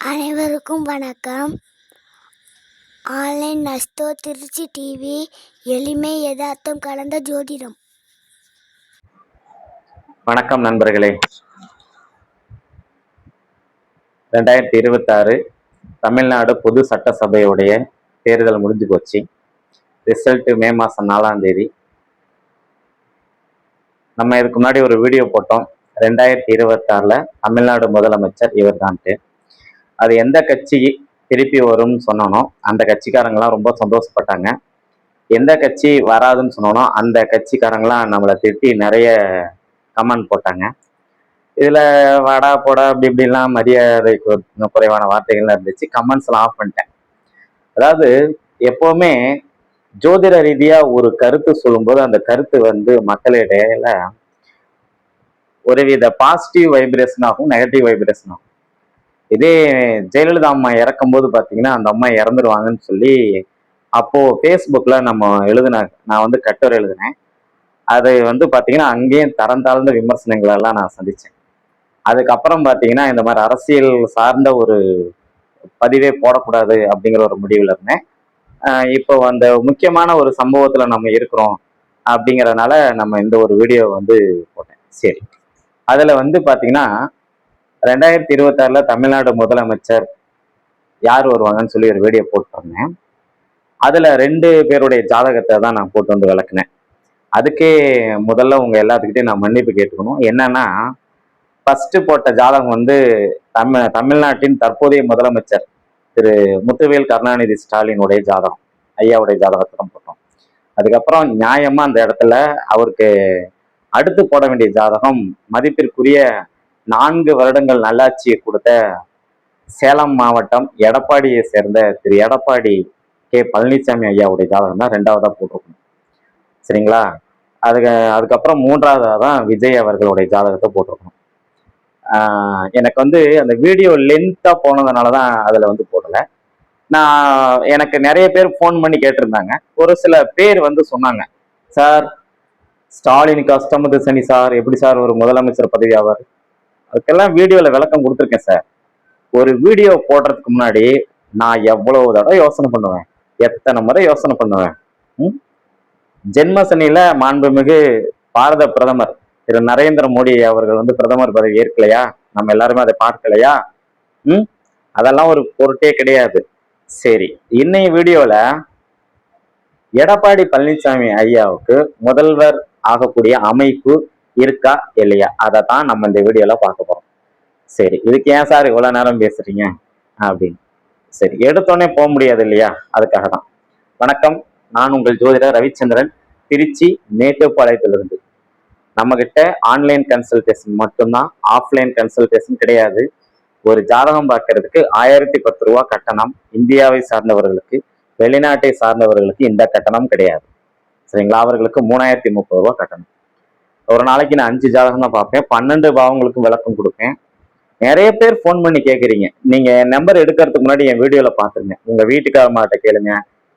அனைவருக்கும் வணக்கம். Online நஸ்தோ Trichy TV, எளிமை யதார்த்தம் கலந்த ஜோதிடம். வணக்கம் நண்பர்களே. 2026 தமிழ்நாடு பொது சட்டசபையுடைய தேர்தல் முடிஞ்சு போச்சு. ரிசல்ட் மே மாதம் 4ஆம் தேதி. நம்ம இதுக்கு முன்னாடி ஒரு வீடியோ போட்டோம். 2026 தமிழ்நாடு முதலமைச்சர் இவர் தான்ட்டு. அது எந்த கட்சி திருப்பி வரும்னு சொன்னோனோ அந்த கட்சிக்காரங்களாம் ரொம்ப சந்தோஷப்பட்டாங்க. எந்த கட்சி வராதுன்னு சொன்னோனோ அந்த கட்சிக்காரங்களாம் நம்மளை திட்டி நிறைய கமெண்ட் போட்டாங்க. இதுல வாடா போடா அப்படி இப்படிலாம் மரியாதை குறைவான வார்த்தைகள்லாம் இருந்துச்சு. கமெண்ட்ஸ்லாம் ஆஃப் பண்ணிட்டேன். அதாவது எப்பவுமே ஜோதிட ரீதியா ஒரு கருத்து சொல்லும்போது அந்த கருத்து மக்களிடையில ஒருவித பாசிட்டிவ் வைப்ரேஷன் ஆகும், நெகட்டிவ் வைப்ரேஷன் ஆகும். இதே ஜெயலலிதா அம்மா இறக்கும் போது பார்த்தீங்கன்னா அந்த அம்மா இறந்துருவாங்கன்னு சொல்லி அப்போ ஃபேஸ்புக்ல நான் கட்டுரை எழுதினேன். அது பார்த்தீங்கன்னா அங்கேயும் தரம் தாழ்ந்த விமர்சனங்களெல்லாம் நான் சந்திச்சேன். அதுக்கப்புறம் பார்த்தீங்கன்னா இந்த மாதிரி அரசியல் சார்ந்த ஒரு பதிவே போடக்கூடாது அப்படிங்கிற ஒரு முடிவில் இருந்தேன். இப்போ அந்த முக்கியமான ஒரு சம்பவத்தில் நம்ம இருக்கிறோம் அப்படிங்கிறதுனால நம்ம இந்த ஒரு வீடியோ போட்டேன். சரி, அதில் பார்த்தீங்கன்னா 2026 தமிழ்நாடு முதலமைச்சர் யார் வருவாங்கன்னு சொல்லி ஒரு வீடியோ போட்டிருந்தேன். அதில் 2 பேருடைய ஜாதகத்தை தான் நான் போட்டு விளக்குனேன். அதுக்கே முதல்ல உங்கள் எல்லாத்துக்கிட்டையும் நான் மன்னிப்பு கேட்டுக்கணும். என்னன்னா, ஃபர்ஸ்ட் போட்ட ஜாதகம் தமிழ்நாட்டின் தற்போதைய முதலமைச்சர் திரு முத்துவேல் கருணாநிதி ஸ்டாலினுடைய ஜாதகம், ஐயாவுடைய ஜாதகத்தை தான் போட்டோம். அதுக்கப்புறம் நியாயமா அந்த இடத்துல அவருக்கு அடுத்து போட வேண்டிய ஜாதகம் மதிப்பிற்குரிய 4 வருடங்கள் நல்லாட்சியை கொடுத்த சேலம் மாவட்டம் எடப்பாடியை சேர்ந்த திரு எடப்பாடி கே பழனிசாமி ஐயாவுடைய ஜாதகம் தான் 2வதா போட்டிருக்கணும். சரிங்களா? அதுக்கப்புறம் 3வதா தான் விஜய் அவர்களுடைய ஜாதகத்தை போட்டிருக்கணும். எனக்கு அந்த வீடியோ லென்த்தா போனதுனால தான் அதில் போடலை. எனக்கு நிறைய பேர் ஃபோன் பண்ணி கேட்டிருந்தாங்க. ஒரு சில பேர் சொன்னாங்க, சார் ஸ்டாலினுக்கு அஷ்டமத்து சனி சார், எப்படி சார் ஒரு முதலமைச்சர் பதவி ஆவார்? அதுக்கெல்லாம் வீடியோவில் விளக்கம் கொடுத்துருக்கேன் சார். ஒரு வீடியோ போடுறதுக்கு முன்னாடி நான் எவ்வளவு தடவை யோசனை பண்ணுவேன், எத்தனை முறை யோசனை பண்ணுவேன். ஜென்ம சனியில மாண்புமிகு பாரத பிரதமர் திரு நரேந்திர மோடி அவர்கள் பிரதமர் பதவி ஏற்கலையா? நம்ம எல்லாருமே அதை பார்க்கலையா? அதெல்லாம் ஒரு பொருட்டே கிடையாது. சரி, இன்னைய வீடியோல எடப்பாடி பழனிசாமி ஐயாவுக்கு முதல்வர் ஆகக்கூடிய அமைப்பு இருக்கா இல்லையா, அதை தான் நம்ம இந்த வீடியோல பார்க்க போறோம். சரி, இதுக்கு ஏன் சார் இவ்வளவு நேரம் பேசுறீங்க அப்படின்னு. சரி, எடுத்தோடனே போக முடியாது இல்லையா, அதுக்காக தான். வணக்கம், நான் உங்கள் ஜோதிடர் ரவிச்சந்திரன், திருச்சி மேட்டுப்பாளையத்திலிருந்து. நம்ம கிட்ட ஆன்லைன் கன்சல்டேஷன் மட்டும்தான், ஆஃப்லைன் கன்சல்டேஷன் கிடையாது. ஒரு ஜாதகம் பார்க்கறதுக்கு 1010 ரூபா கட்டணம். இந்தியாவை சார்ந்தவர்களுக்கு, வெளிநாட்டை சார்ந்தவர்களுக்கு இந்த கட்டணம் கிடையாது. சரிங்களா? அவர்களுக்கு 3030 ரூபா கட்டணம். ஒரு நாளைக்கு நான் 5 ஜாதகம் தான் பார்ப்பேன். 12 பாவங்களுக்கு விளக்கம் கொடுப்பேன். நிறைய பேர் ஃபோன் பண்ணி கேட்குறீங்க. நீங்க என் நம்பர் எடுக்கிறதுக்கு முன்னாடி என் வீடியோல பார்த்துருங்க. உங்க வீட்டுக்காரமாட்ட கேளுங்க,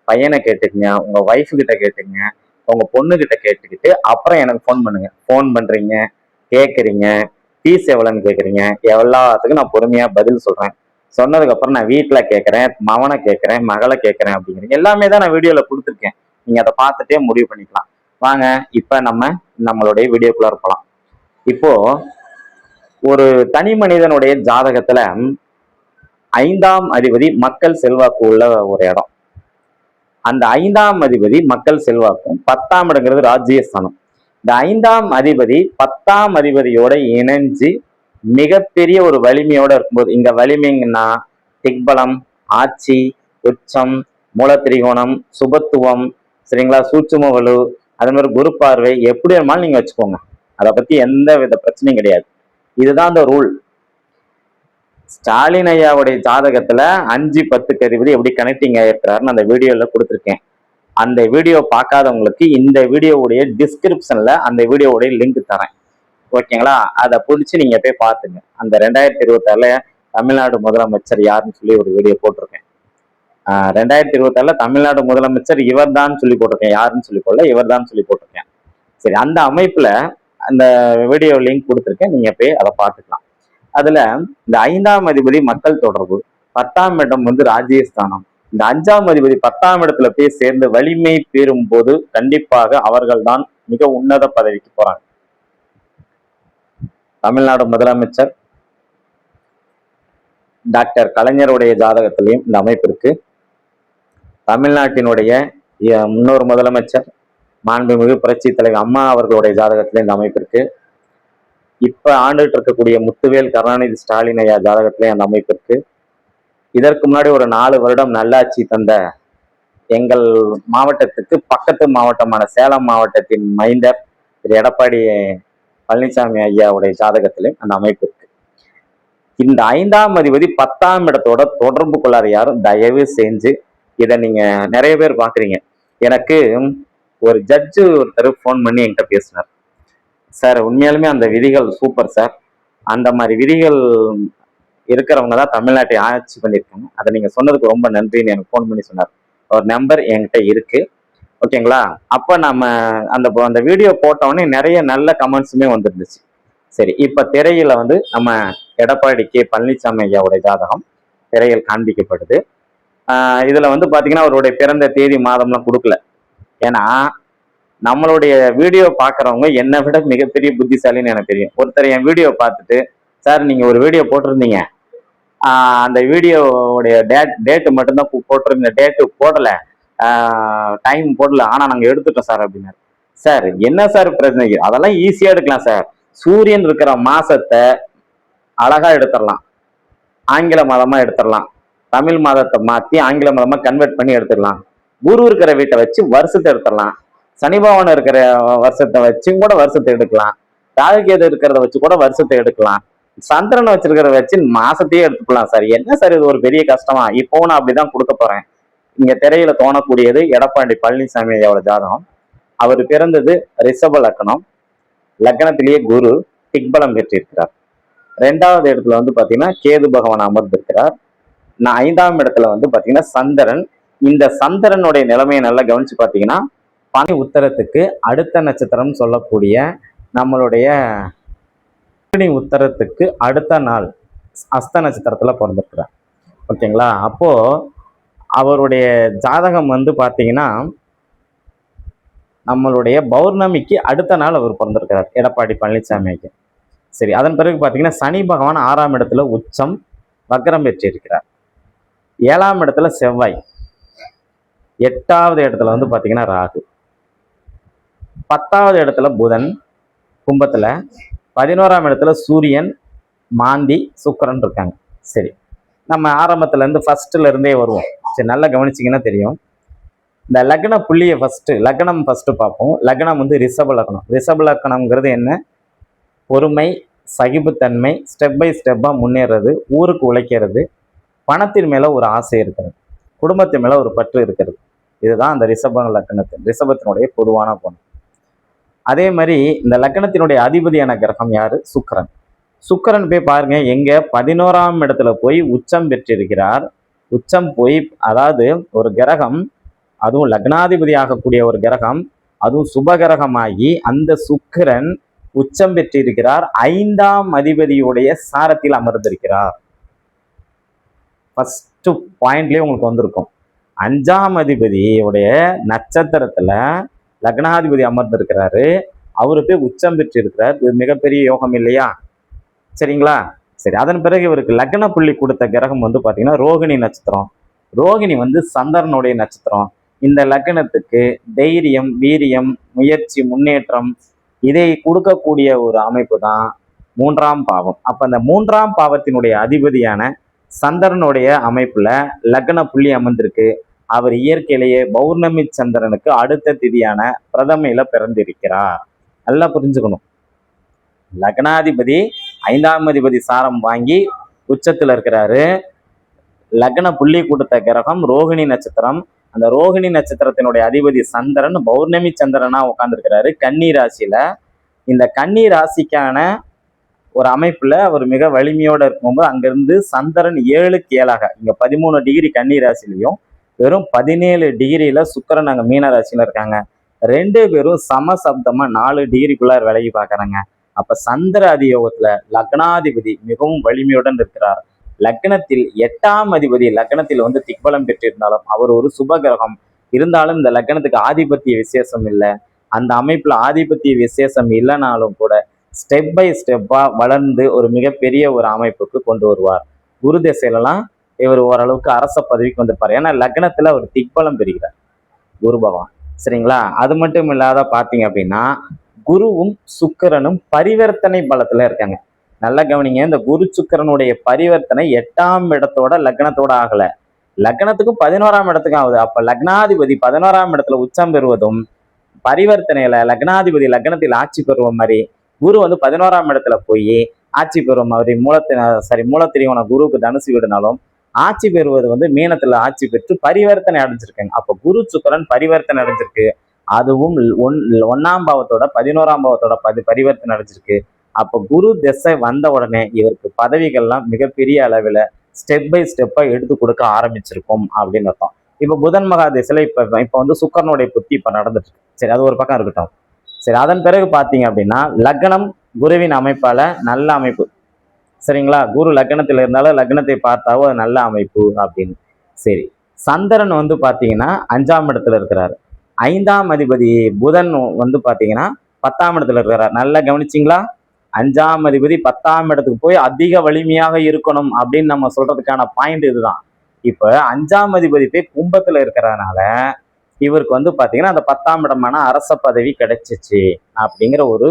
பையனை கேட்டுக்குங்க, உங்க ஒய்ஃபு கிட்ட கேட்டுங்க, உங்க பொண்ணுகிட்ட கேட்டுக்கிட்டு அப்புறம் எனக்கு ஃபோன் பண்ணுங்க. ஃபோன் பண்றீங்க, கேட்குறீங்க, ஃபீஸ் எவ்வளோன்னு கேட்குறீங்க. எல்லாத்துக்கும் நான் பொறுமையா பதில் சொல்றேன். சொன்னதுக்கு அப்புறம் நான் வீட்டில் கேட்குறேன், மகனை கேட்குறேன், மகளை கேட்குறேன் அப்படிங்கிறீங்க. எல்லாமே தான் நான் வீடியோல கொடுத்துருக்கேன். நீங்க அதை பார்த்துட்டே முடிவு பண்ணிக்கலாம். வாங்க இப்ப நம்மளுடைய வீடியோக்குள்ள இருக்கலாம். இப்போ ஒரு தனி மனிதனுடைய ஜாதகத்துல 5ஆம் அதிபதி மக்கள் செல்வாக்கு உள்ள ஒரு இடம். அந்த 5ஆம் அதிபதி மக்கள் செல்வாக்கும், 10ஆம் இடங்கிறது ராஜ்யஸ்தானம். இந்த 5ஆம் அதிபதி 10ஆம் அதிபதியோட இணைஞ்சு மிகப்பெரிய ஒரு வலிமையோட இருக்கும்போது, இங்க வலிமைங்கன்னா திக்பலம், ஆட்சி, உச்சம், மூலத்திரிகோணம், சுபத்துவம், சரிங்களா, சூட்சும வலு, அது மாதிரி குரு பார்வை, எப்படி வேணுமாலும் நீங்க வச்சுக்கோங்க. அதை பத்தி எந்த வித பிரச்சனையும் கிடையாது. இதுதான் அந்த ரூல். ஸ்டாலின் ஐயாவுடைய ஜாதகத்துல 5-10 அதிபதி எப்படி கனெக்டிங் ஆயிருக்கிறாருன்னு அந்த வீடியோல கொடுத்துருக்கேன். அந்த வீடியோ பார்க்காதவங்களுக்கு இந்த வீடியோவுடைய டிஸ்கிரிப்ஷன்ல அந்த வீடியோவுடைய லிங்க் தரேன். ஓகேங்களா? அதை பிடிச்சி நீங்க போய் பார்த்துங்க. அந்த 2026 தமிழ்நாடு முதலமைச்சர் யாருன்னு சொல்லி ஒரு வீடியோ போட்டிருக்கேன். 2026 தமிழ்நாடு முதலமைச்சர் இவர் தான் சொல்லி போட்டிருக்கேன், யாருன்னு சொல்லி போடல, இவர் தான் சொல்லி போட்டிருக்கேன். சரி, அந்த அமைப்புல அந்த வீடியோ லிங்க் கொடுத்துருக்கேன், நீங்க போய் அதை பார்த்துக்கலாம். அதுல இந்த 5ஆம் அதிபதி மக்கள் தொடர்பு, 10ஆம் இடம் வந்து ராஜ்யஸ்தானம். இந்த 5ஆம் அதிபதி 10ஆம் இடத்துல போய் சேர்ந்து வலிமை பெறும் போது கண்டிப்பாக அவர்கள் தான் மிக உன்னத பதவிக்கு போறாங்க. தமிழ்நாடு முதலமைச்சர் டாக்டர் கலைஞருடைய ஜாதகத்திலையும் இந்த அமைப்பு இருக்கு. தமிழ்நாட்டினுடைய முன்னோர் முதலமைச்சர் மாண்புமிகு புரட்சி தலைவர் அம்மா அவர்களுடைய ஜாதகத்திலே இந்த அமைப்பு இருக்கு. இப்ப ஆண்டுகிட்டு இருக்கக்கூடிய முத்துவேல் கருணாநிதி ஸ்டாலின் ஐயா ஜாதகத்திலே அந்த அமைப்பு இருக்கு. இதற்கு முன்னாடி ஒரு 4 வருடம் நல்லாட்சி தந்த எங்கள் மாவட்டத்துக்கு பக்கத்து மாவட்டமான சேலம் மாவட்டத்தின் மைந்தர் திரு எடப்பாடி பழனிசாமி ஐயாவுடைய ஜாதகத்திலே அந்த அமைப்பு இருக்கு. இந்த 5ஆம் அதிபதி 10ஆம் இடத்தோட தொடர்பு கொள்ளாத யாரும் தயவு செஞ்சு இதை நீங்க நிறைய பேர் பாக்குறீங்க. எனக்கு ஒரு ஜட்ஜு ஒருத்தர் ஃபோன் பண்ணி என்கிட்ட பேசினார். சார் உண்மையாலுமே அந்த விதிகள் சூப்பர் சார், அந்த மாதிரி விதிகள் இருக்கிறவங்க தான் தமிழ்நாட்டை ஆட்சி பண்ணியிருக்காங்க, அதை நீங்க சொன்னதுக்கு ரொம்ப நன்றின்னு எனக்கு ஃபோன் பண்ணி சொன்னார். ஒரு நம்பர் என்கிட்ட இருக்கு, ஓகேங்களா? அப்ப நம்ம அந்த வீடியோ போட்டவொடனே நிறைய நல்ல கமெண்ட்ஸுமே வந்துருந்துச்சு. சரி, இப்ப திரையில வந்து நம்ம எடப்பாடி கே பழனிசாமி ஐயாவுடைய ஜாதகம் திரையில் காண்பிக்கப்படுது. இதுல வந்து பாத்தீங்கன்னா அவருடைய பிறந்த தேதி மாதம்லாம் கொடுக்கல. ஏன்னா நம்மளுடைய வீடியோ பாக்குறவங்க என்னை விட மிகப்பெரிய புத்திசாலின்னு எனக்கு தெரியும். ஒருத்தர் என் வீடியோ பார்த்துட்டு, சார் நீங்க ஒரு வீடியோ போட்டிருந்தீங்க, அந்த வீடியோவுடைய டேட்டு மட்டும்தான் போட்டிருந்த, டேட்டு போடல, டைம் போடல, ஆனா நாங்க எடுத்துட்டோம் சார் அப்படின்னாரு. சார் என்ன சார் பிரச்சனை? அதெல்லாம் ஈஸியா எடுக்கலாம் சார். சூரியன் இருக்கிற மாசத்தை அழகா எடுத்துடலாம், ஆங்கில மாதமா எடுத்துடலாம், தமிழ் மாதத்தை மாத்தி ஆங்கில மாதமா கன்வெர்ட் பண்ணி எடுத்துடலாம். குரு இருக்கிற வீட்டை வச்சு வருஷத்தை எடுத்துடலாம், சனி பகவான் இருக்கிற வருஷத்தை வச்சு கூட வருஷத்தை எடுக்கலாம், ராகுகேது இருக்கிறத வச்சு கூட வருஷத்தை எடுக்கலாம், சந்திரனை வச்சிருக்கிறத வச்சு மாசத்தையே எடுத்துக்கலாம் சார். என்ன சார் இது ஒரு பெரிய கஷ்டமா? இப்போ நான் அப்படிதான் கொடுக்க போறேன். இங்க திரையில தோணக்கூடியது எடப்பாடி பழனிசாமி ஐயாவோட ஜாதகம். அவர் பிறந்தது ரிஷப லக்னம், லக்னத்திலேயே குரு திக்பலம் பெற்றிருக்கிறார். 2வது இடத்துல வந்து பாத்தீங்கன்னா கேது பகவான் அமர்ந்திருக்கிறார். 5ஆம் இடத்துல வந்து பாத்தீங்கன்னா சந்திரன். இந்த சந்திரனுடைய நிலைமையை நல்லா கவனிச்சு பாத்தீங்கன்னா பனி உத்தரத்துக்கு அடுத்த நட்சத்திரம் சொல்லக்கூடிய நம்மளுடைய உத்தரத்துக்கு அடுத்த நாள் அஸ்த நட்சத்திரத்துல பிறந்திருக்கிறார், ஓகேங்களா? அப்போ அவருடைய ஜாதகம் வந்து பாத்தீங்கன்னா நம்மளுடைய பௌர்ணமிக்கு அடுத்த நாள் அவர் பிறந்திருக்கிறார், எடப்பாடி பழனிசாமிக்கு. சரி, அதன் பிறகு பாத்தீங்கன்னா சனி பகவான் 6ஆம் இடத்துல உச்சம் வக்ரம் பெற்றிருக்கிறார். 7ஆம் இடத்துல செவ்வாய், 8வது இடத்துல வந்து பாத்தீங்கன்னா ராகு, 10வது இடத்துல புதன் கும்பத்துல, 11ஆம் இடத்துல சூரியன் மாந்தி சுக்கிரன் இருக்காங்க. சரி, நம்ம ஆரம்பத்துல இருந்து ஃபர்ஸ்ட்ல இருந்தே வருவோம். சரி, நல்லா கவனிச்சிங்கன்னா தெரியும். இந்த லக்ன புள்ளியை லக்னம் ஃபர்ஸ்ட் பார்ப்போம். லக்னம் வந்து ரிஷப லக்னம். ரிஷப லக்னம்ங்கிறது என்ன? பொறுமை, சகிப்புத்தன்மை, ஸ்டெப் பை ஸ்டெப்பாக முன்னேறது, ஊருக்கு உழைக்கிறது, பணத்தின் மேலே ஒரு ஆசை இருக்கிறது, குடும்பத்தின் மேலே ஒரு பற்று இருக்கிறது. இதுதான் அந்த ரிஷபத்தினுடைய பொதுவான குணம். அதே மாதிரி இந்த லக்னத்தினுடைய அதிபதியான கிரகம் யாரு? சுக்கிரன். சுக்கிரன் போய் பாருங்க, எங்க 11ஆம் இடத்துல போய் உச்சம் பெற்றிருக்கிறார். உச்சம் போய், அதாவது ஒரு கிரகம், அதுவும் லக்னாதிபதி ஆகக்கூடிய ஒரு கிரகம், அதுவும் சுபகிரகமாகி அந்த சுக்கிரன் உச்சம் பெற்றிருக்கிறார். 5ஆம் அதிபதியுடைய சாரத்தில் அமர்ந்திருக்கிறார். ஃபர்ஸ்ட் பாயிண்ட்லயே உங்களுக்கு வந்திருக்கும். 5ஆம் அதிபதியுடைய நட்சத்திரத்துல லக்னாதிபதி அமர்ந்திருக்கிறாரு, அவரு போய் உச்சம் பெற்றிருக்கிறார். இது மிகப்பெரிய யோகம் இல்லையா? சரிங்களா? சரி, அதன் பிறகு இவருக்கு லக்ன புள்ளி கொடுத்த கிரகம் வந்து பாத்தீங்கன்னா ரோகிணி நட்சத்திரம். ரோகிணி வந்து சந்திரனுடைய நட்சத்திரம். இந்த லக்னத்துக்கு தைரியம், வீரியம், முயற்சி, முன்னேற்றம் இதை கொடுக்கக்கூடிய ஒரு அமைப்பு தான் 3ஆம் பாவம். அப்ப அந்த 3ஆம் பாவத்தினுடைய அதிபதியான சந்திரனுடைய அமைப்புல லக்ன புள்ளி அமர்ந்திருக்கு. அவர் இயற்கையிலேயே பௌர்ணமி சந்திரனுக்கு அடுத்த திதியான பிரதமையில பிறந்திருக்கிறார். நல்லா புரிஞ்சுக்கணும். லக்னாதிபதி 5ஆம் அதிபதி சாரம் வாங்கி உச்சத்துல இருக்கிறாரு. லக்ன புள்ளி கொடுத்த கிரகம் ரோகிணி நட்சத்திரம். அந்த ரோகிணி நட்சத்திரத்தினுடைய அதிபதி சந்திரன் பௌர்ணமி சந்திரனா உட்கார்ந்துருக்கிறாரு கன்னி ராசியில. இந்த கன்னி ராசிக்கான ஒரு அமைப்புல அவர் மிக வலிமையோட இருக்கும்போது அங்கிருந்து சந்திரன் 7க்கு 7ஆக இங்க 13 டிகிரி கன்னி ராசிலையும் வெறும் 17 டிகிரியில சுக்கிரன் அங்க மீன ராசியில இருக்காங்க. 2 பேரும் சமசப்தமா 4 டிகிரிக்குள்ளார் விலகி பாக்குறாங்க. அப்ப சந்திர அதியோகத்துல லக்னாதிபதி மிகவும் வலிமையுடன் இருக்கிறார். லக்னத்தில் 8ஆம் அதிபதி லக்னத்தில் வந்து திக்பலம் பெற்றிருந்தாலும் அவர் ஒரு சுப கிரகம் இருந்தாலும் இந்த லக்னத்துக்கு ஆதிபத்திய விசேஷம் இல்லை. அந்த அமைப்புல ஆதிபத்திய விசேஷம் இல்லைனாலும் கூட ஸ்டெப் பை ஸ்டெப்பா வளர்ந்து ஒரு மிகப்பெரிய ஒரு அமைப்புக்கு கொண்டு வருவார். குரு திசையிலலாம் இவர் ஓரளவுக்கு அரச பதவிக்கு வந்திருப்பார். ஏன்னா லக்னத்துல அவர் திக்பலம் பெறுகிறார் குரு பகவான். சரிங்களா? அது மட்டும் இல்லாத பாத்தீங்க அப்படின்னா குருவும் சுக்கிரனும் பரிவர்த்தனை பலத்துல இருக்காங்க. நல்லா கவனிங்க, இந்த குரு சுக்கிரனுடைய பரிவர்த்தனை 8ஆம் இடத்தோட லக்னத்தோட ஆகல, லக்னத்துக்கும் 11ஆம் இடத்துக்கும் ஆகுது. அப்ப லக்னாதிபதி 11ஆம் இடத்துல உச்சம் பெறுவதும் பரிவர்த்தனையில லக்னாதிபதி லக்னத்தில் ஆட்சி பெறுவ மாதிரி குரு வந்து 11ஆம் இடத்துல போய் ஆட்சி பெறும் மாதிரி மூலத்திரியோன குருவுக்கு தனுசு விடுனாலும் ஆட்சி பெறுவது வந்து மீனத்துல ஆட்சி பெற்று பரிவர்த்தனை அடைஞ்சிருக்காங்க. அப்ப குரு சுக்கிரன் பரிவர்த்தனை அடைஞ்சிருக்கு. அதுவும் 1ஆம் பாவத்தோட 11ஆம் பாவத்தோட பரிவர்த்தனை அடைஞ்சிருக்கு. அப்ப குரு திசை வந்த உடனே இவருக்கு பதவிகள்லாம் மிகப்பெரிய அளவுல ஸ்டெப் பை ஸ்டெப்பா எடுத்து கொடுக்க ஆரம்பிச்சிருக்கும் அப்படின்னு அர்த்தம். இப்ப புதன் மகா திசையில இப்ப வந்து சுக்கரனுடைய புத்தி இப்ப நடந்துட்டு இருக்கு. சரி, அது ஒரு பக்கம் இருக்கட்டும். சரி, அதன் பிறகு பாத்தீங்க அப்படின்னா லக்னம் குருவின் அமைப்பால நல்ல அமைப்பு. சரிங்களா? குரு லக்னத்தில் இருந்தாலும் லக்னத்தை பார்த்தாவோ அது நல்ல அமைப்பு அப்படின்னு. சரி, சந்திரன் வந்து பாத்தீங்கன்னா 5ஆம் இடத்துல இருக்கிறாரு. 5ஆம் அதிபதி புதன் வந்து பாத்தீங்கன்னா 10ஆம் இடத்துல இருக்கிறார். நல்லா கவனிச்சிங்களா? 5ஆம் அதிபதி 10ஆம் இடத்துக்கு போய் அதிக வலிமையாக இருக்கணும் அப்படின்னு நம்ம சொல்றதுக்கான பாயிண்ட் இதுதான். இப்ப 5ஆம் அதிபதி போய் கும்பத்துல இருக்கிறதுனால இவருக்கு வந்து பாத்தீங்கன்னா அந்த 10ஆம் இடமான அரச பதவி கிடைச்சிச்சு அப்படிங்கிற ஒரு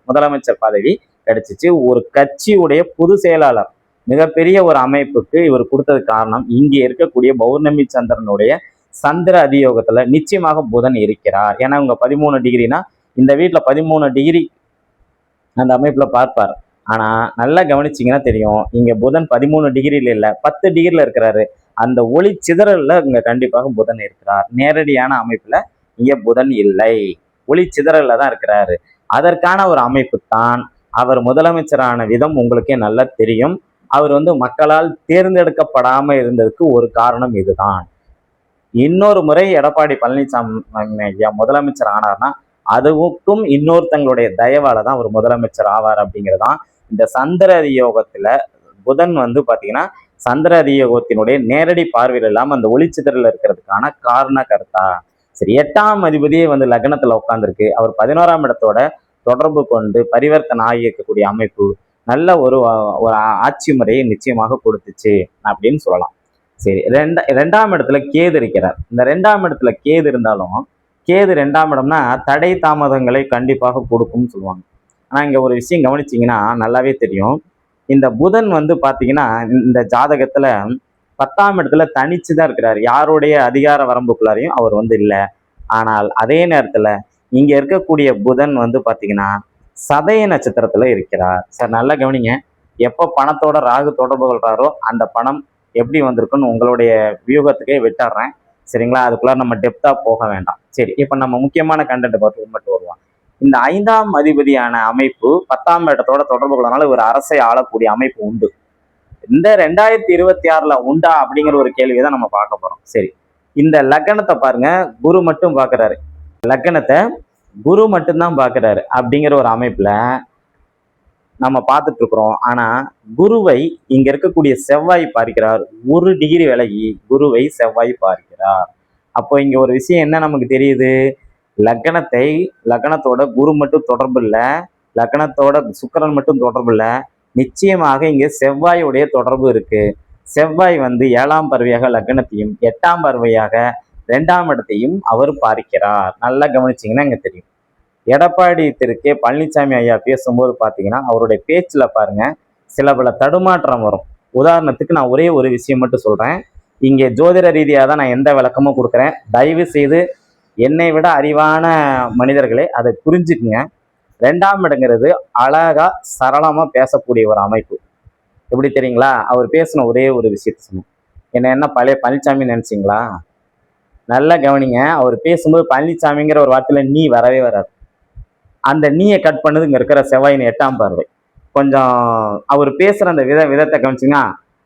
முதலமைச்சர் பதவி கிடைச்சிச்சு. ஒரு கட்சியுடைய பொது செயலாளர் மிகப்பெரிய ஒரு அமைப்புக்கு இவர் கொடுத்தது காரணம் இங்கே இருக்கக்கூடிய பௌர்ணமி சந்திரனுடைய சந்திர அதியோகத்துல நிச்சயமாக புதன் இருக்கிறார். ஏன்னா இவங்க 13 டிகிரினா இந்த வீட்டுல 13 டிகிரி அந்த அமைப்புல பார்ப்பார். ஆனா நல்லா கவனிச்சிங்கன்னா தெரியும், இங்க புதன் 13 டிகிரில இல்ல 10 டிகிரில இருக்கிறாரு. அந்த ஒளி சிதறல்ல இங்க கண்டிப்பாக புதன் இருக்கிறார். நேரடியான அமைப்புல இங்க புதன் இல்லை, ஒளி சிதறல்ல தான் இருக்கிறாரு. அதற்கான ஒரு அமைப்பு தான் அவர் முதலமைச்சரான விதம் உங்களுக்கே நல்லா தெரியும். அவர் வந்து மக்களால் தேர்ந்தெடுக்கப்படாம இருந்ததுக்கு ஒரு காரணம் இதுதான். இன்னொரு முறை எடப்பாடி பழனிசாமி ஐயா முதலமைச்சர் ஆனார்னா அதுவுக்கும் இன்னொருத்தங்களுடைய தயவால தான் அவர் முதலமைச்சர் ஆவார் அப்படிங்கிறதான் இந்த சந்திர அதியோகத்துல புதன் வந்து பாத்தீங்கன்னா சந்திர அதியோகத்தினுடைய நேரடி பார்வையில் இல்லாம அந்த ஒளிச்சிதறல் இருக்கிறதுக்கான காரண கர்த்தா. சரி, 8ஆம் அதிபதியே வந்து லக்னத்துல உட்கார்ந்துருக்கு. அவர் 11ஆம் இடத்தோட தொடர்பு கொண்டு பரிவர்த்தனை ஆகி இருக்கக்கூடிய அமைப்பு நல்ல ஒரு ஆட்சி முறையை நிச்சயமாக கொடுத்துச்சு அப்படின்னு சொல்லலாம். சரி, 2ஆம் இடத்துல கேது இருக்கிறார். இந்த 2ஆம் இடத்துல கேது இருந்தாலும் கேது 2ஆம் இடம்னா தடை தாமதங்களை கண்டிப்பாக கொடுக்கும்னு சொல்லுவாங்க. ஆனா இங்க ஒரு விஷயம் கவனிச்சிங்கன்னா நல்லாவே தெரியும். இந்த புதன் வந்து பாத்தீங்கன்னா இந்த ஜாதகத்துல 10ஆம் இடத்துல தனிச்சுதான் இருக்கிறார். யாருடைய அதிகார வரம்புக்குள்ளாரையும் அவர் வந்து இல்லை. ஆனால் அதே நேரத்துல இங்க இருக்கக்கூடிய புதன் வந்து பாத்தீங்கன்னா சதய நட்சத்திரத்துல இருக்கிறார். சார் நல்லா கவனிங்க, எப்போ பணத்தோட ராகு தொடர்பு கொள்றாரோ அந்த பணம் எப்படி வந்திருக்குன்னு உங்களுடைய வியூகத்துக்கே விட்டுறேன். சரிங்களா? அதுக்குள்ள நம்ம டெப்தா போக வேண்டாம். சரி, இப்ப நம்ம முக்கியமான கண்டென்ட் பார்த்து மட்டும் வருவோம். இந்த 5ஆம் அதிபதியான அமைப்பு 10ஆம் இடத்தோட தொடர்பு கொள்ளனால ஒரு அரசை ஆளக்கூடிய அமைப்பு உண்டு. இந்த 2026ல உண்டா அப்படிங்கிற ஒரு கேள்வியை தான் நம்ம பார்க்க போறோம். சரி, இந்த லக்னத்தை பாருங்க, குரு மட்டும் பாக்குறாரு. லக்னத்தை குரு மட்டும்தான் பாக்குறாரு அப்படிங்கிற ஒரு அமைப்புல நம்ம பார்த்துட்டு இருக்கிறோம். ஆனா குருவை இங்க இருக்கக்கூடிய செவ்வாய் பார்க்கிறார். 1 டிகிரி விலகி குருவை செவ்வாய் பார்க்கிறார். அப்போ இங்க ஒரு விஷயம் என்ன நமக்கு தெரியுது? லக்னத்தோட குரு மட்டும் தொடர்பு இல்லை, லக்னத்தோட சுக்கிரன் மட்டும் தொடர்பு இல்லை, நிச்சயமாக இங்க செவ்வாயுடைய தொடர்பு இருக்கு. செவ்வாய் வந்து 7ஆம் பார்வையாக லக்னத்தையும் 8ஆம் பார்வையாக 2ஆம் இடத்தையும் அவர் பார்க்கிறார். நல்லா கவனிச்சிங்கன்னா இங்க தெரியும். எடப்பாடி திரு பழனிசாமி ஐயா பேசும்போது பாத்தீங்கன்னா அவருடைய பேச்சுல பாருங்க சில பல தடுமாற்றம் வரும். உதாரணத்துக்கு நான் ஒரே ஒரு விஷயம் மட்டும் சொல்றேன். இங்கே ஜோதிட ரீதியாக தான் நான் எந்த விளக்கமும் கொடுக்குறேன். தயவு செய்து என்னை விட அறிவான மனிதர்களே அதை புரிஞ்சுக்குங்க. 2ஆம் இடங்கிறது அழகா சரளமா பேசக்கூடிய ஒரு அமைப்பு. எப்படி தெரியுங்களா? அவர் பேசின ஒரே ஒரு விஷயத்த சொன்னேன். என்ன பழைய பழனிசாமி நினைச்சிங்களா? நல்லா கவனிங்க, அவர் பேசும்போது பழனிசாமிங்கிற ஒரு வார்த்தையில நீ வரவே வராது. அந்த நீயை கட் பண்ணது இங்க இருக்கிற செவ்வாயின் 8ஆம் பார்வை. கொஞ்சம் அவர் பேசுற அந்த விதத்தை கவனிச்சிங்கன்னா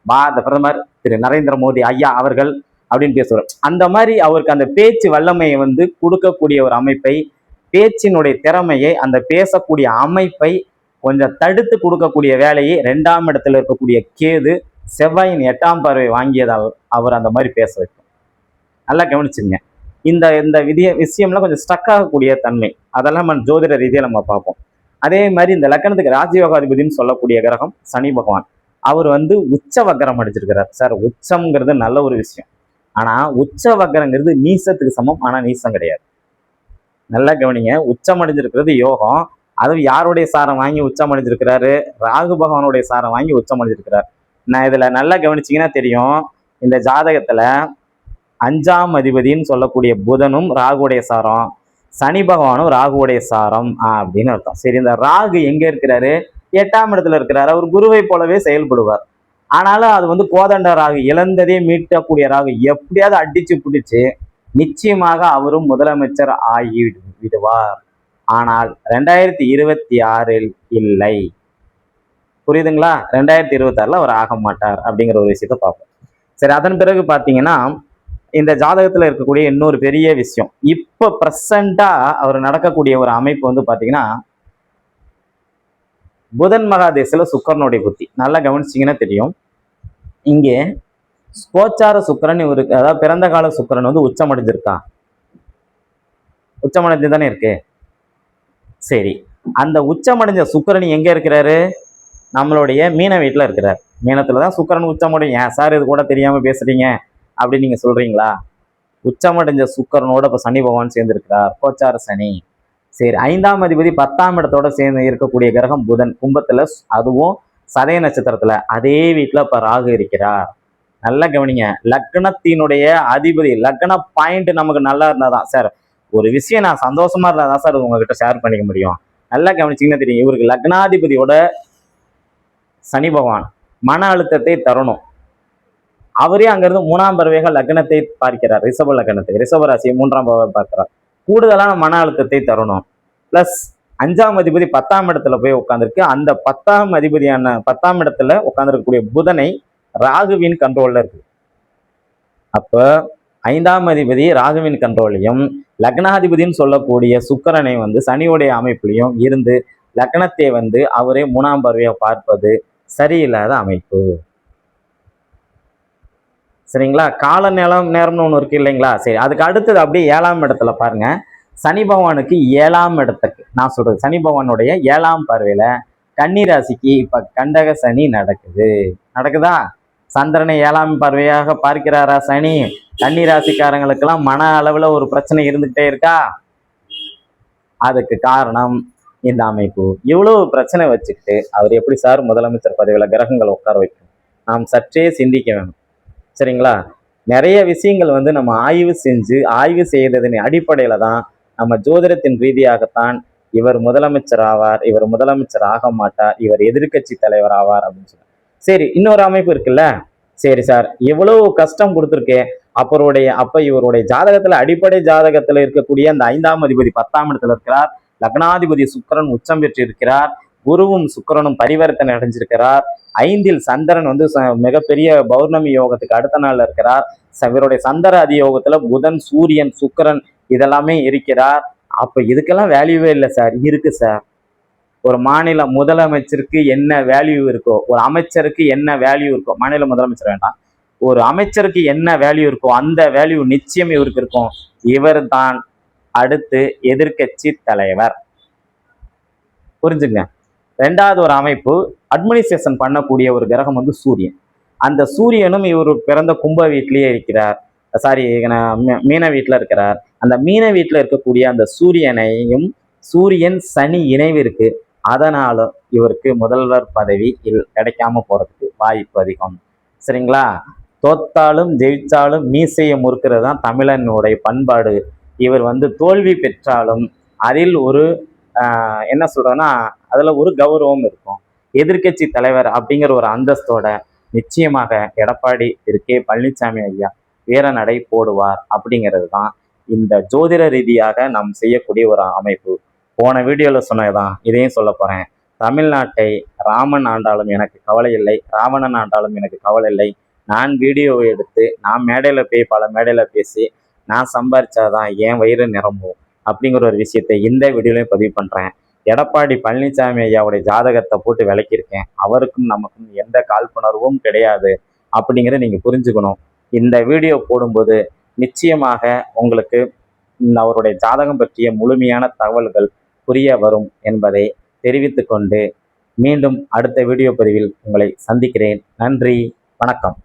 பாரத பிரதமர் திரு நரேந்திர மோடி ஐயா அவர்கள் அப்படின்னு பேசுவார். அந்த மாதிரி அவருக்கு அந்த பேச்சு வல்லமையை வந்து கொடுக்கக்கூடிய ஒரு அமைப்பை, பேச்சினுடைய திறமையை, அந்த பேசக்கூடிய அமைப்பை கொஞ்சம் தடுத்து கொடுக்கக்கூடிய வேலையை 2ஆம் இடத்துல இருக்கக்கூடிய கேது செவ்வாயின் 8ஆம் பார்வை வாங்கியதால் அவர் அந்த மாதிரி பேச வைக்கும். நல்லா கவனிச்சுங்க. இந்த இந்த விஷயம்லாம் கொஞ்சம் ஸ்டக் ஆகக்கூடிய தன்மை, அதெல்லாம் நம்ம ஜோதிட ரீதியாக நம்ம பார்ப்போம். அதே மாதிரி இந்த லக்கணத்துக்கு ராஜயோகாதிபதினு சொல்லக்கூடிய கிரகம் சனி பகவான். அவர் வந்து உச்ச வக்கரம் அடிச்சிருக்கிறார். சார் உச்சம்ங்கிறது நல்ல ஒரு விஷயம், ஆனா உச்ச வக்கரங்கிறது நீசத்துக்கு சமம், ஆனா நீசம் கிடையாது. நல்லா கவனிங்க. உச்சம் அடைஞ்சிருக்கிறது யோகம். அதுவும் யாருடைய சாரம் வாங்கி உச்சம் அடைஞ்சிருக்கிறாரு? ராகு பகவானுடைய சாரம் வாங்கி உச்சம் அடைஞ்சிருக்கிறார். நான் இதுல நல்லா கவனிச்சிங்கன்னா தெரியும், இந்த ஜாதகத்துல 5ஆம் அதிபதினு சொல்லக்கூடிய புதனும் ராகுடைய சாரம், சனி பகவானும் ராகுடைய சாரம் அப்படின்னு அர்த்தம். சரி, இந்த ராகு எங்க இருக்கிறாரு? 8ஆம் இடத்துல இருக்கிறாரு. அவர் குருவை போலவே செயல்படுவார். ஆனாலும் அது வந்து கோதண்ட ராகு, இழந்ததே மீட்டக்கூடிய ராகு. எப்படியாவது அடிச்சு பிடிச்சு நிச்சயமாக அவரும் முதலமைச்சர் ஆகி விடுவார். ஆனால் 2026 இல்லை. புரியுதுங்களா? 2026 அவர் ஆக மாட்டார் அப்படிங்கிற ஒரு விஷயத்த பார்ப்போம். சரி, அதன் பிறகு பார்த்தீங்கன்னா இந்த ஜாதகத்துல இருக்கக்கூடிய இன்னொரு பெரிய விஷயம், இப்ப பிரசண்டா அவர் நடக்கக்கூடிய ஒரு அமைப்பு வந்து பாத்தீங்கன்னா புதன் மகாதேசில சுக்கரனுடைய புத்தி. நல்லா கவனிச்சிங்கன்னா தெரியும், இங்கே கோச்சார சுக்கரன் இவருக்கு, அதாவது பிறந்த கால சுக்கரன் வந்து உச்சமடைஞ்சிருக்கா? உச்சமடைஞ்சு தானே இருக்கு. சரி, அந்த உச்சமடைஞ்ச சுக்கரன் எங்க இருக்கிறாரு? நம்மளுடைய மீன வீட்டுல இருக்கிறார். மீனத்துலதான் சுக்கரன் உச்சமடையும். ஏன் சார் இது கூட தெரியாம பேசுறீங்க அப்படின்னு நீங்க சொல்றீங்களா? உச்சமடைஞ்ச சுக்கரனோட இப்ப சனி பகவான் சேர்ந்திருக்கிறார், கோச்சார சனி. சரி, 5ஆம் அதிபதி 10ஆம் இடத்தோட சேர்ந்து இருக்கக்கூடிய கிரகம் புதன், கும்பத்துல, அதுவும் சதய நட்சத்திரத்துல. அதே வீட்டுல இப்ப ராகு இருக்கிறார். நல்லா கவனிங்க. லக்னத்தினுடைய அதிபதி, லக்ன பாயிண்ட் நமக்கு நல்லா இருந்தாதான் சார், ஒரு விஷயம் நான் சந்தோஷமா இருந்தாதான் சார் உங்ககிட்ட ஷேர் பண்ணிக்க முடியும். நல்லா கவனிச்சிங்கன்னா தெரியும், இவருக்கு லக்னாதிபதியோட சனி பகவான் மன அழுத்தத்தை தரணும். அவரே அங்கிருந்து 3ஆம் பார்வையாக லக்னத்தை பார்க்கிறார், ரிஷப லக்னத்தை, ரிஷப ராசியை 3ஆம் பார்வை பார்க்கிறார். கூடுதலான மன அழுத்தத்தை தரணும். பிளஸ் 5ஆம் அதிபதி 10ஆம் இடத்துல போய் உட்காந்துருக்கு. அந்த 10ஆம் அதிபதியான 10ஆம் இடத்துல உட்காந்துருக்கக்கூடிய புதனை ராகுவின் கண்ட்ரோல்ல இருக்கு. அப்ப 5ஆம் அதிபதி ராகுவின் கண்ட்ரோலையும், லக்னாதிபதினு சொல்லக்கூடிய சுக்கரனை வந்து சனியுடைய அமைப்புலையும் இருந்து லக்னத்தை வந்து அவரே 3ஆம் பார்வையை பார்ப்பது சரியில்லாத அமைப்பு. சரிங்களா? கால நேரம்னு ஒன்று இருக்கு இல்லைங்களா? சரி, அதுக்கு அடுத்தது அப்படியே 7ஆம் இடத்துல பாருங்க. சனி பகவானுக்கு 7ஆம் இடத்துக்கு நான் சொல்றது, சனி பகவானுடைய 7ஆம் பார்வையில கன்னி ராசிக்கு இப்ப கண்டக சனி நடக்குதா? சந்திரனை 7ஆம் பார்வையாக பார்க்கிறாரா சனி? கன்னி ராசிக்காரங்களுக்கெல்லாம் மன அளவுல ஒரு பிரச்சனை இருந்துகிட்டே இருக்கா? அதுக்கு காரணம் இந்த அமைப்பு. இவ்வளவு பிரச்சனை வச்சுக்கிட்டு அவர் எப்படி சார் முதலமைச்சர் பதவியில கிரகங்கள் உட்கார வைக்கும்? நாம் சற்றே சிந்திக்க வேணும். சரிங்களா? நிறைய விஷயங்கள் வந்து நம்ம ஆய்வு செய்ததின் அடிப்படையில தான் நம்ம ஜோதிடத்தின் ரீதியாகத்தான் இவர் முதலமைச்சர் ஆவார், இவர் முதலமைச்சர் ஆக மாட்டார், இவர் எதிர்கட்சி தலைவர் ஆவார் அப்படின்னு சொல்லுவாங்க. சரி, இன்னொரு அமைப்பு இருக்குல்ல. சரி சார், எவ்வளவு கஷ்டம் கொடுத்துருக்கேன். அப்ப இவருடைய ஜாதகத்துல, அடிப்படை ஜாதகத்துல இருக்கக்கூடிய அந்த 5ஆம் அதிபதி 10ஆம் இடத்துல இருக்கிறார். லக்னாதிபதி சுக்கரன் உச்சம் பெற்று இருக்கிறார். குருவும் சுக்கரனும் பரிவர்த்தனை அடைஞ்சிருக்கிறார். 5இல் சந்திரன் வந்து மிகப்பெரிய பௌர்ணமி யோகத்துக்கு அடுத்த நாள்ல இருக்கிறார். இவருடைய சந்திர அதியோகத்துல புதன், சூரியன், சுக்கரன் இதெல்லாமே இருக்கிறார். அப்ப இதுக்கெல்லாம் வேல்யூவே இல்லை சார். இருக்கு சார். ஒரு மாநில முதலமைச்சருக்கு என்ன வேல்யூ இருக்கோ, ஒரு அமைச்சருக்கு என்ன வேல்யூ இருக்கோ, மாநில முதலமைச்சர் வேண்டாம், ஒரு அமைச்சருக்கு என்ன வேல்யூ இருக்கோ அந்த வேல்யூ நிச்சயம் இவருக்கு இருக்கும். இவர் தான் அடுத்து எதிர்கட்சி தலைவர். புரிஞ்சுங்க. 2வது ஒரு அமைப்பு, அட்மினிஸ்ட்ரேஷன் பண்ணக்கூடிய ஒரு கிரகம் வந்து சூரியன். அந்த சூரியனும் இவர் பிறந்த கும்ப வீட்டிலேயே இருக்கிறார். சாரி, மீன வீட்டில் இருக்கிறார். அந்த மீன வீட்டில் இருக்கக்கூடிய அந்த சூரியனையும், சூரியன் சனி இணைவு இருக்கு. அதனால இவருக்கு முதல்வர் பதவி கிடைக்காம போறதுக்கு வாய்ப்பு அதிகம். சரிங்களா? தோத்தாலும் ஜெயிச்சாலும் மீசையை முறுக்கிறது தான் தமிழனுடைய பண்பாடு. இவர் வந்து தோல்வி பெற்றாலும் அதில் ஒரு என்ன சொல்றேன்னா, அதுல ஒரு கௌரவம் இருக்கும். எதிர்கட்சி தலைவர் அப்படிங்கிற ஒரு அந்தஸ்தோட நிச்சயமாக எடப்பாடி கே பழனிசாமி ஐயா வீர நடை போடுவார் அப்படிங்கிறது தான் இந்த ஜோதிட ரீதியாக நாம் செய்யக்கூடிய ஒரு அமைப்பு. போன வீடியோல சொன்னதுதான் இதையும் சொல்ல போறேன். தமிழ்நாட்டை ராமன் ஆண்டாலும் எனக்கு கவலை இல்லை, ராவணன் ஆண்டாலும் எனக்கு கவலை இல்லை. நான் வீடியோவை எடுத்து நான் மேடையில போய் பல மேடையில பேசி நான் சம்பாரிச்சாதான் என் வயிறு நிரம்பும் அப்படிங்கிற ஒரு விஷயத்தை இந்த வீடியோலையும் பதிவு பண்றேன். எடப்பாடி பழனிசாமி ஐயாவுடைய ஜாதகத்தை போட்டு விளக்கியிருக்கேன். அவருக்கும் நமக்கும் எந்த காழ்ப்புணர்வும் கிடையாது அப்படிங்கிறத நீங்கள் புரிஞ்சுக்கணும். இந்த வீடியோ போடும்போது நிச்சயமாக உங்களுக்கு அவருடைய ஜாதகம் பற்றிய முழுமையான தகவல்கள் புரிய வரும் என்பதை தெரிவித்துக்கொண்டு மீண்டும் அடுத்த வீடியோ பதிவில் உங்களை சந்திக்கிறேன். நன்றி, வணக்கம்.